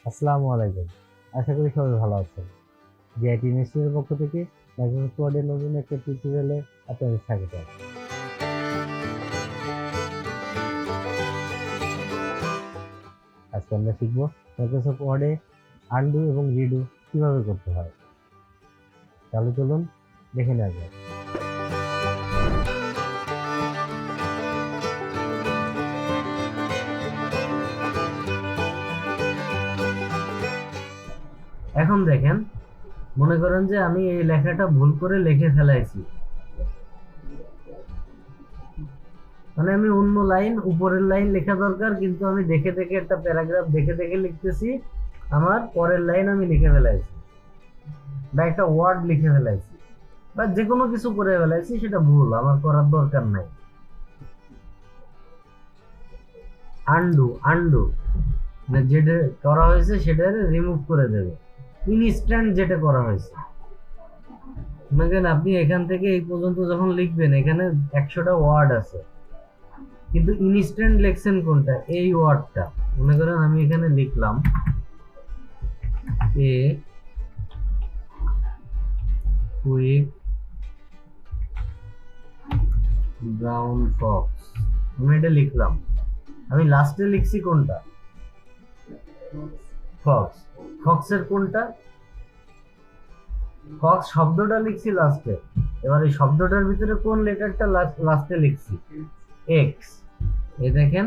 আসসালামু আলাইকুম। আশা করি সবাই ভালো আছেন। জিআইটি ইনস্টিটিউটের পক্ষ থেকে মাইক্রোসফট ওয়ার্ডের নতুন একটা টিউটোরিয়ালে আপনাদের স্বাগত। আজকে আমরা শিখব মাইক্রোসফট ওয়ার্ডে আনডু এবং রিডু কিভাবে করতে হয়। তাহলে চলুন দেখে নেওয়া যাক। এখন দেখেন, মনে করেন যে আমি এই লেখাটা ভুল করে লিখে ফেলাইছি, মানে আমি অন্য লাইন উপরের লাইন লেখা দরকার, কিন্তু আমি দেখে দেখে একটা প্যারাগ্রাফ দেখে দেখে লিখতেছি, আমার পরের লাইন আমি লিখে ফেলাইছি বা একটা ওয়ার্ড লিখে ফেলাইছি বা যে কোনো কিছু করে ফেলাইছি, সেটা ভুল, আমার করার দরকার নাই। আনডু যেটা করা হয়েছে সেটা রিমুভ করে দেবে। ইনস্ট্যান্ট যেটা করা হয়েছে, দেখেন আপনি এখান থেকে এই পর্যন্ত যখন লিখবেন, এখানে 100টা ওয়ার্ড আছে, কিন্তু ইনস্ট্যান্ট লিখছেন কোনটা? এই ওয়ার্ডটা। মনে করেন আমি এখানে লিখলাম এ কুইক ব্রাউন ফক্স, আমি এটা লিখলাম। আমি লাস্টে লিখছি কোনটা? ফক্স। ফক্সের কোনটা? ফক্স শব্দটা লিখছি লাস্টে। এবার এই শব্দটার ভিতরে কোন লেটারটা লাস্টে লিখছি? এক্স। এই দেখেন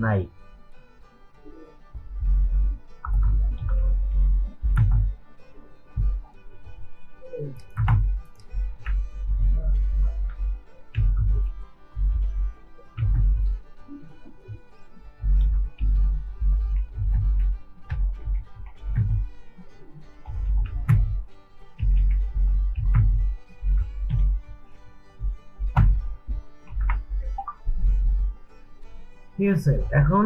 নাই। ঠিক আছে, এখন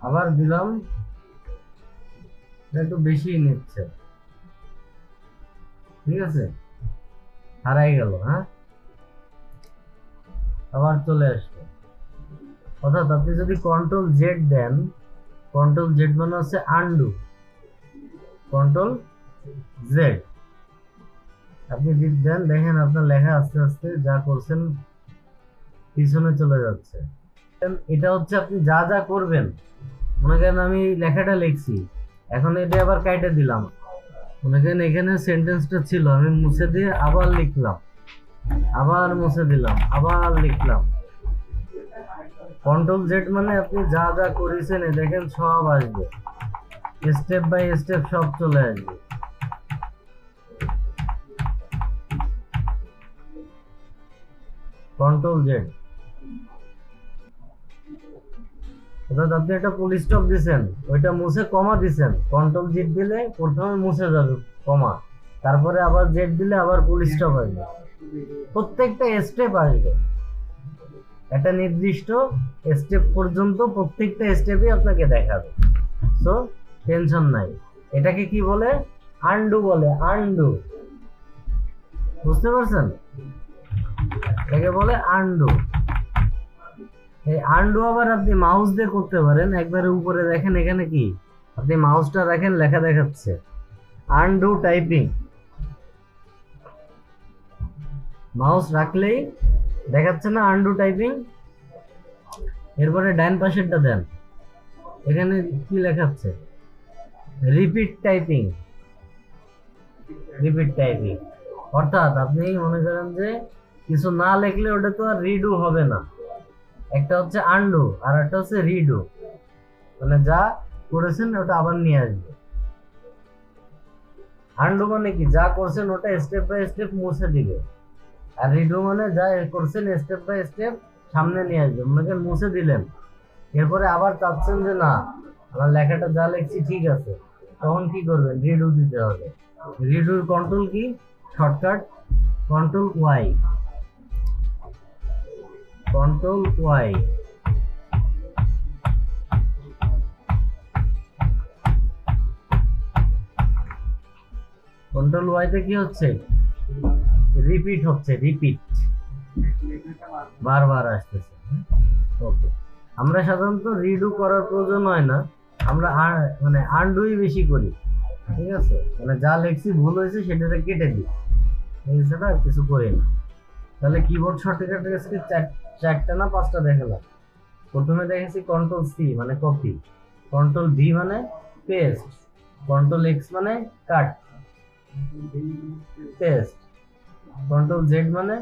আবার দিলাম, একটু বেশি নিচ্ছে, ঠিক আছে, হারাই গেল। হ্যাঁ, আবার চলে আসবে। অর্থাৎ আপনি যদি কন্ট্রোল জেড দেন, কন্ট্রোল জেড মানে হচ্ছে আনডু, কন্ট্রোল জেড আপনি দেন, দেখেন আপনার লেখা আস্তে আস্তে যা করছেন পিছনে চলে যাচ্ছে। এটা হচ্ছে আপনি যা যা করবেন। মনে করেন আমি লেখাটা লিখছি, এখন এটা আবার কাইটে দিলাম। মনে করেন এখানে সেন্টেন্সটা ছিল, আমি মুছে দিয়ে আবার লিখলাম, আবার মুছে দিলাম, আবার লিখলাম। কন্ট্রোল জেড মানে আপনি যা যা করেছেন দেখেন সব আসবে, স্টেপ বাই স্টেপ সব চলে আসবে। কন্ট্রোল জেড অর্থাৎ আপনি একটা ফুল স্টপ দিছেন, ওইটা মুছে কমা দিছেন, কন্ট্রোল জেড দিলে প্রথমে মুছে যাবে কমা, তারপরে আবার জেড দিলে আবার ফুল স্টপ আসবে। প্রত্যেকটা স্টেপ আসবে, একটা নির্দিষ্ট স্টেপ পর্যন্ত প্রত্যেকটা স্টেপই আপনাকে দেখাবে। সো টেনশন নাই। এটাকে কি বলে? আনডু বলে। আনডু, বুঝতে পারছেন? এটাকে বলে আনডু। এই আনডু আবার আপনি মাউস দিয়ে করতে পারেন। একবারে উপরে দেখেন, এখানে কি আপনি মাউসটা রাখেন, লেখা দেখাচ্ছে আনডু টাইপিং। মাউস রাখলেই দেখাচ্ছে না আনডু টাইপিং। এরপরে ডান পাশেরটা দেন, এখানে কি লেখাচ্ছে? Repeat typing. রিপিট টাইপিং অর্থাৎ আপনি মনে করেন যে কিছু না লিখলে ওটা তো আর রিডু হবে না। একটা হচ্ছে আনডু আর একটা হচ্ছে রিডু, মানে যা করেছেন ওটা আবার নিয়ে আসবে। আনডু মানে কি? যা করছেন ওটা স্টেপ বাই স্টেপ মুছে দিবে। আর রিডু মানে যা করছেন স্টেপ বাই স্টেপ সামনে নিয়ে আসবে। মনে করেন মুছে দিলেন, এরপরে আবার চাচ্ছেন যে না, আমার লেখাটা যা লিখছি ঠিক আছে, তখন কি করবেন? রিডু দিতে হবে। রিডুর কন্ট্রোল কি? Shortcut control Y. Control Y. Control ওয়াইতে কি হচ্ছে? রিপিট হচ্ছে, রিপিট বারবার আসতেছে। ওকে, আমরা সাধারণত রিডু করার প্রয়োজন হয় না, আমরা মানে আনডুই বেশি করি। ঠিক আছে, মানে যা লেখছি ভুল হয়েছে সেটাকে কেটে দিই, এই হিসেবে আর কিছু করি না। তাহলে কিবোর্ড শর্টকাট আজকে চারটা না পাঁচটা দেখালাম। প্রথমে দেখেছি কন্ট্রোল সি মানে কপি, কন্ট্রোল ভি মানে পেস্ট, কন্ট্রোল এক্স মানে কাট পেস্ট, কন্ট্রোল জেড মানে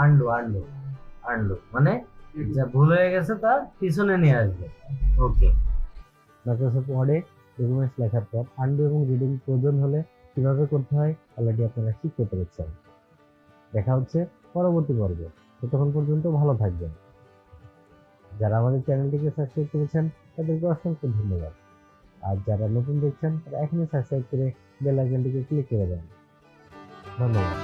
আনডু আনডু আনডু মানে যা ভুল হয়ে গেছে তা পিছনে নিয়ে আসবে। ওকে, মাইক্রোসফট ওয়ার্ডে ডকুমেন্টস লেখার পর আনডু এবং রিডিং প্রয়োজন হলে কিভাবে করতে হয় অলরেডি আপনারা শিখতে পেরেছেন। দেখা হচ্ছে পরবর্তী পর্বে, ততক্ষণ পর্যন্ত ভালো থাকবেন। যারা আমাদের চ্যানেলটিকে সাবস্ক্রাইব করেছেন তাদেরকে অসংখ্য ধন্যবাদ, আর যারা নতুন দেখছেন তারা এখনই সাবস্ক্রাইব করে বেল আইকনটিকে ক্লিক করে দেন। ধন্যবাদ।